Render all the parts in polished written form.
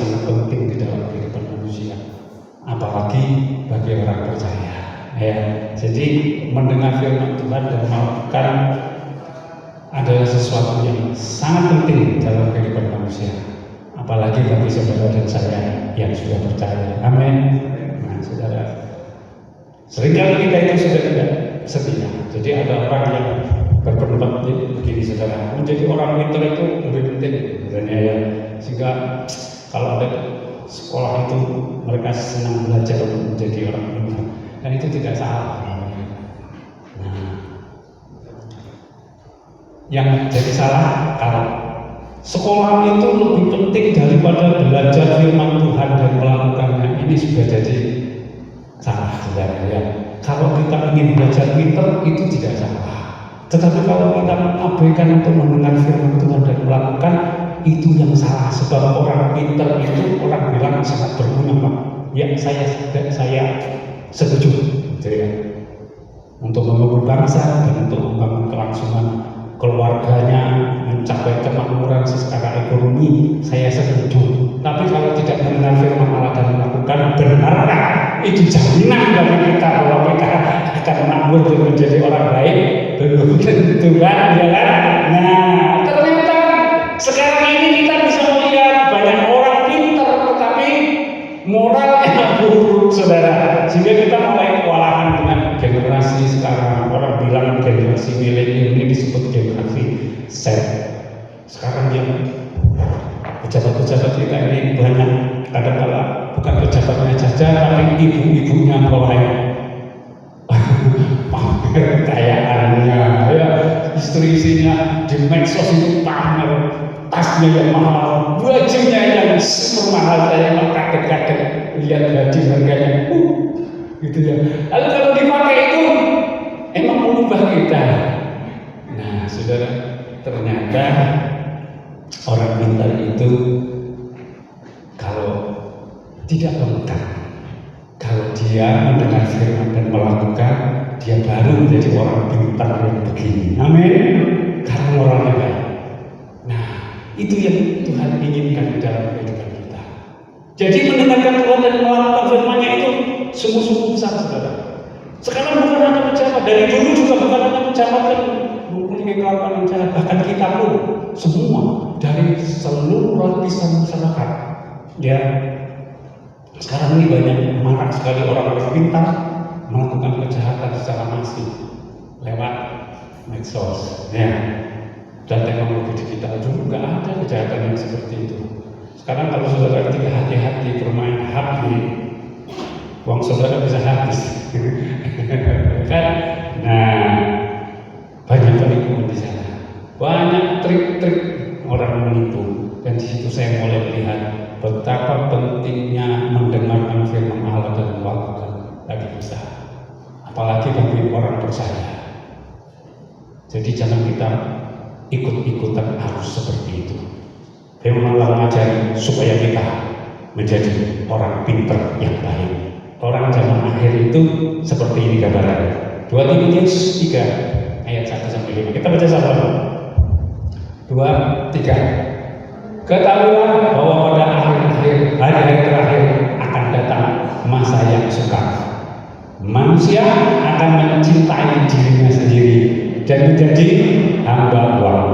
sangat penting di dalam kehidupan manusia, apalagi bagi orang percaya. Ya, jadi mendengar firman Tuhan dan melakukan adalah sesuatu yang sangat penting dalam kehidupan manusia, apalagi bagi saudara dan saya yang sudah percaya. Amin. Nah, saudara, seringkali kita itu sudah tidak setia. Jadi ada orang yang berpendapat begini, saudara, menjadi orang pintar itu lebih penting sebenarnya ya, sehingga kalau ada sekolah itu mereka senang belajar untuk menjadi orang pintar, dan itu tidak salah. Nah, yang jadi salah kalau sekolah itu lebih penting daripada belajar firman Tuhan dan melakukannya, ini sudah jadi salah, saudara ya. Kalau kita ingin belajar pintar itu tidak salah, tetapi kalau kita mengabaikan untuk mendengar firman Tuhan dan melakukan, itu yang salah. Sebab orang pintar itu orang bilang sangat berguna, Pak. Ya, saya setuju, gitu ya. Untuk membangun bangsa dan untuk membangun kelangsungan keluarganya, mencapai kemakmuran secara ekonomi, saya setuju. Tapi kalau tidak mendengar firman Allah dan melakukan, benarkah itu jaminan bagi kita bahwa kita akan makmur dan menjadi orang baik? Belum tentu kan, ya kan? Nah, ternyata sekarang ini kita bisa melihat banyak orang pintar tetapi moralnya buruk, saudara. Sehingga kita mulai kewalahan dengan generasi sekarang. Orang bilang generasi milenial ini disebut generasi Z. Sekarang yang pejabat-pejabat kita ini banyak kadang-kala bukan pejabatnya saja, tapi ibu-ibunya mulai pamer kekayaannya, ya, istri-istrinya di medsos itu pamer tasnya yang mahal, bajunya yang super mahal, saya emang kaget-kaget lihat baju harganya, gitu ya. Lalu kalau dipakai itu emang mengubah kita. Nah, saudara, ternyata orang pintar itu kalau tidak lengkap, kalau dia mendengar firman dan melakukan, dia baru menjadi orang pintar yang begini. Amin. Karena moralnya baik. Nah, itu yang Tuhan inginkan di dalam kehidupan kita. Jadi mendengarkan Tuhan dan melakukan firman-Nya itu sungguh-sungguh besar, saudara. Sekarang bukan hanya pejabat, dari dulu juga bukan hanya pejabat yang mempunyai kelakuan yang jahat, bahkan kita pun semua dari seluruh lapisan masyarakat. Ya, sekarang ini banyak marak sekali orang-orang pintar melakukan kejahatan secara masif lewat medsos, ya, dan teknologi digital. Dulu nggak ada kejahatan yang seperti itu. Sekarang kalau saudara tidak hati-hati bermain HP, uang saudara bisa habis. Kan? Nah, banyak penipuan di sana, banyak trik-trik orang menipu, dan di situ saya mulai melihat betapa pentingnya mendengarkan firman Allah dan melakukan lagi besar, apalagi bagi orang percaya. Jadi jangan kita ikut-ikutan arus seperti itu. Firman Allah mengajari supaya kita menjadi orang pintar yang baik. Orang zaman akhir itu seperti ini gambarannya. 2 Timotius 3 ayat 1-5. Kita baca sama-sama. 2, 3. Ketahuilah bahwa pada hari-hari terakhir akan datang masa yang sukar. Manusia akan mencintai dirinya sendiri dan menjadi hamba uang.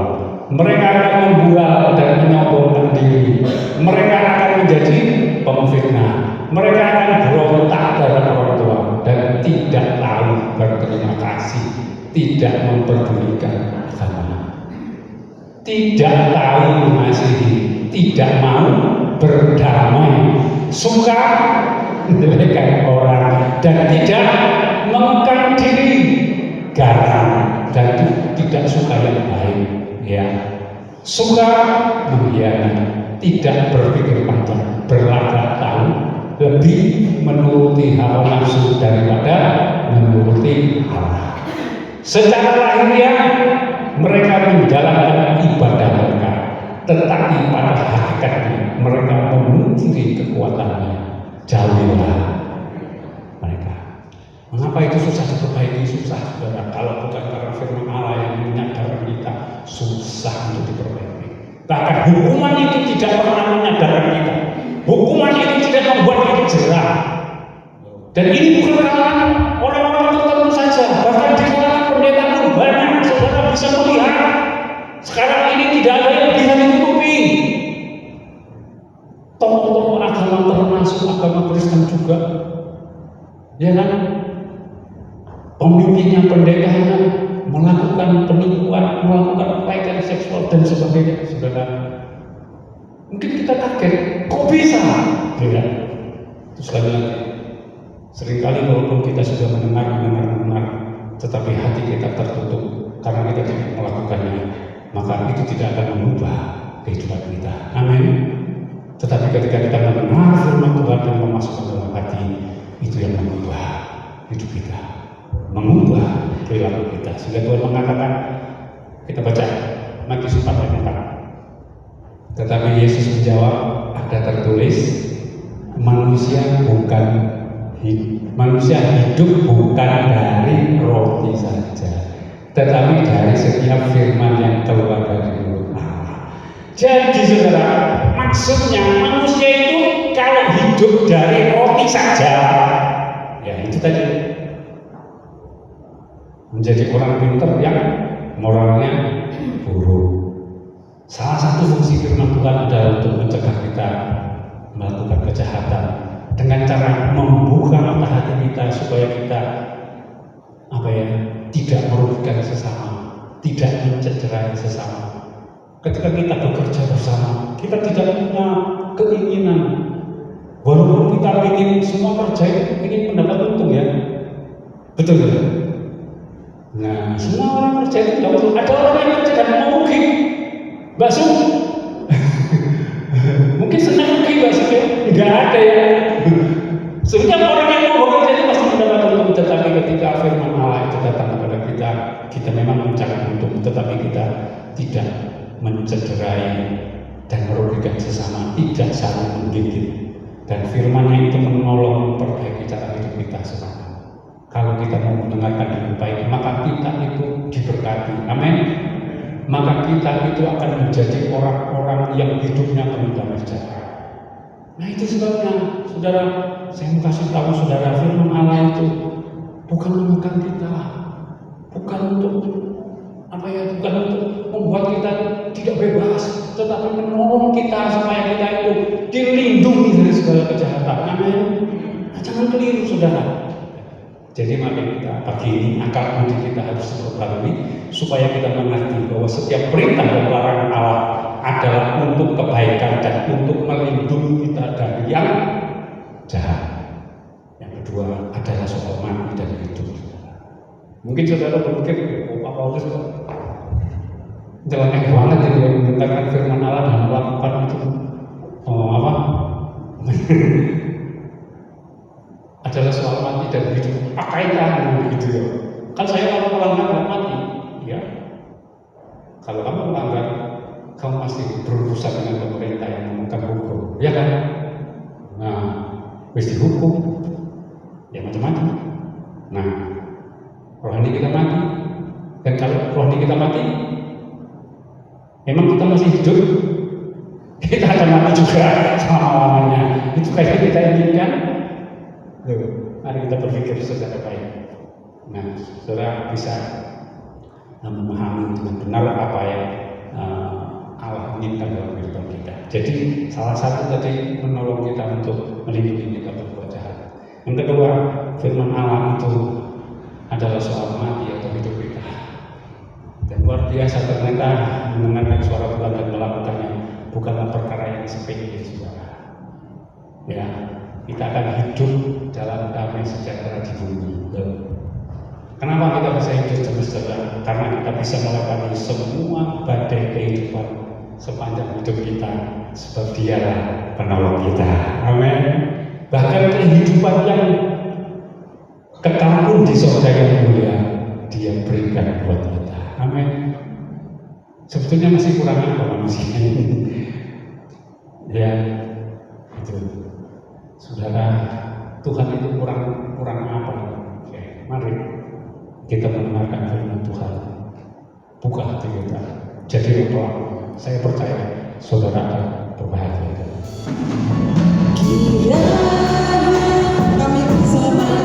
Mereka akan membual dan menyombongkan diri. Mereka akan menjadi pemfitnah. Mereka akan berontak terhadap orang tua dan tidak tahu berterima kasih, tidak memperdulikan agama, tidak tahu mengasihi, tidak mau berdamai, suka menjelekan orang dan tidak mengekang diri, garang dan tidak suka yang baik, ya, suka mengkhianati, tidak berpikir panjang, berlagak tahu, lebih menuruti hawa nafsu daripada menuruti Allah. Secara lahiriah mereka menjalankan ibadah mereka, tetapi pada hakikatnya mereka memungkiri kekuatannya. Jauhilah mereka. Mengapa itu susah diperbaiki? Susah, saudara. Kalau bukan karena firman Allah yang menyadarkan kita, susah untuk diperbaiki. Bahkan hukuman itu tidak pernah menyadarkan kita. Dan ini bukan kalangan orang-orang tertentu saja, bahkan di kalangan pendeta pun banyak saudara bisa melihat sekarang ini tidak ada yang bisa ditutupi. Tokoh-tokoh agama termasuk agama Kristen juga, ya kan? Pemimpinnya, pendetanya melakukan penipuan, melakukan pelecehan seksual dan sebagainya, saudara. Mungkin kita kaget, kok bisa? Ya. Terus sekali lagi, seringkali walaupun kita sudah mendengar, tetapi hati kita tertutup karena kita tidak melakukannya, maka itu tidak akan mengubah kehidupan kita. Amin. Tetapi ketika kita mendengar firman Tuhan dan memasukkan dalam hati, itu yang mengubah hidup kita, mengubah perilaku kita. Sehingga Tuhan mengatakan, kita baca Matius 4 ayat 4. Tetapi Yesus menjawab, ada tertulis, manusia hidup bukan dari roti saja, tetapi dari setiap firman yang keluar dari mulut Allah. Jadi saudara, maksudnya manusia itu kalau hidup dari roti saja, ya itu tadi, menjadi orang pintar yang moralnya buruk. Salah satu fungsi firman Tuhan adalah untuk mencegah kita melakukan kejahatan dengan cara membuka mata hati kita supaya kita tidak merugikan sesama, tidak mencederai sesama. Ketika kita bekerja bersama, kita tidak punya keinginan, walaupun kita ingin semua kerja itu ingin mendapat untung, ya, betul ya? Nah, semua orang kerja itu tidak betul. Ada orang yang kerja dan mau rugi, bakso. Mungkin senang rugi bakso, ya? Tidak ada ya. Setiap orang yang mau bekerja itu pasti mendapat untung. Tetapi ketika firman Allah itu datang kepada kita, kita memang mencari untung, tetapi kita tidak mencederai dan merugikan sesama, tidak saling menggigit. Dan firman-Nya itu menolong memperbaiki cara hidup kita semua. Kalau kita mau mendengarkan dengan baik, maka kita itu diberkati. Amin. Maka kita itu akan menjadi orang-orang yang hidupnya penuh damai sejahtera. Nah, itu sebabnya, saudara, saya mau kasih tahu saudara, firman Allah itu bukan menekan kita, bukan untuk bukan untuk membuat kita tidak bebas, tetapi menolong kita supaya kita itu dilindungi dari segala kejahatan. Amin. Nah, jangan keliru, saudara. Jadi mari kita pagi ini akal budi kita harus diperbarui supaya kita mengerti bahwa setiap perintah dan larangan Allah adalah untuk kebaikan dan untuk melindungi kita dari yang jahat. Yang kedua adalah soal mati dan hidup. Mungkin saudara berpikir, Pak Paulus kok jelek banget jadi mendengarkan firman Allah dan melakukan itu adalah soal mati dan hidup. Pakaikan begitu ya. Kan saya kalau melanggar mati, ya. Kalau kamu melanggar, kamu pasti berurusan dengan pemerintah yang mengumumkan hukum, ya kan? Nah, wis dihukum, ya macam-macam. Nah, rohani kita mati, dan kalau rohani kita mati, memang kita masih hidup, kita akan mati juga selama-lamanya. Itu kayak kita inginkan. Mari kita berpikir secara baik. Nah, saudara bisa memahami dengan benar apa yang Allah inginkan dalam kehidupan kita. Jadi salah satu tadi menolong kita untuk melindungi kita berbuat jahat. Yang kedua, firman Allah itu adalah soal mati atau hidup kita. Dan luar biasa ternyata mendengarkan suara Tuhan dan melakukannya bukanlah perkara yang sepele, saudara. Ya, kita akan hidup dalam damai sejahtera di bumi. Kenapa kita bisa hidup damai sejahtera? Karena kita bisa melewati semua badai kehidupan sepanjang hidup kita, sebab Dialah penolong kita. Amin. Bahkan kehidupan yang kekal pun di surga yang mulia Dia berikan buat kita. Amin. Sebetulnya masih kurang apa manusia ini? Ya, itu. Saudara, Tuhan itu kurang apa? Oke, mari kita mendengarkan firman Tuhan. Buka hati kita. Jadi pelaku. Saya percaya saudara akan berbahagia. Kiranya kami bersama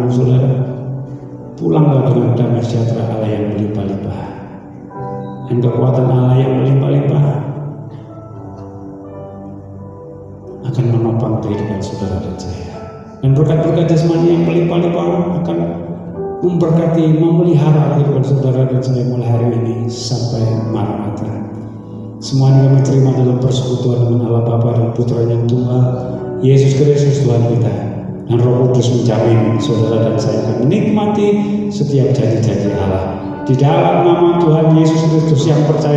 firman saudara, pulanglah dengan damai sejahtera Allah yang berlimpah-limpah dan kekuatan Allah yang berlimpah-limpah akan menopang kehidupan saudara dan saya, dan berkat-berkat jasmani yang berlimpah-limpah akan memberkati, memelihara kehidupan saudara dan saya mulai hari ini sampai Maranatha. Semuanya kami terima dalam persekutuan dengan Allah Bapa dan Putra yang Tunggal, Yesus Kristus Tuhan kita, dan Roh Kudus menjamin saudara dan saya akan menikmati setiap janji-janji Allah di dalam nama Tuhan Yesus Kristus yang percaya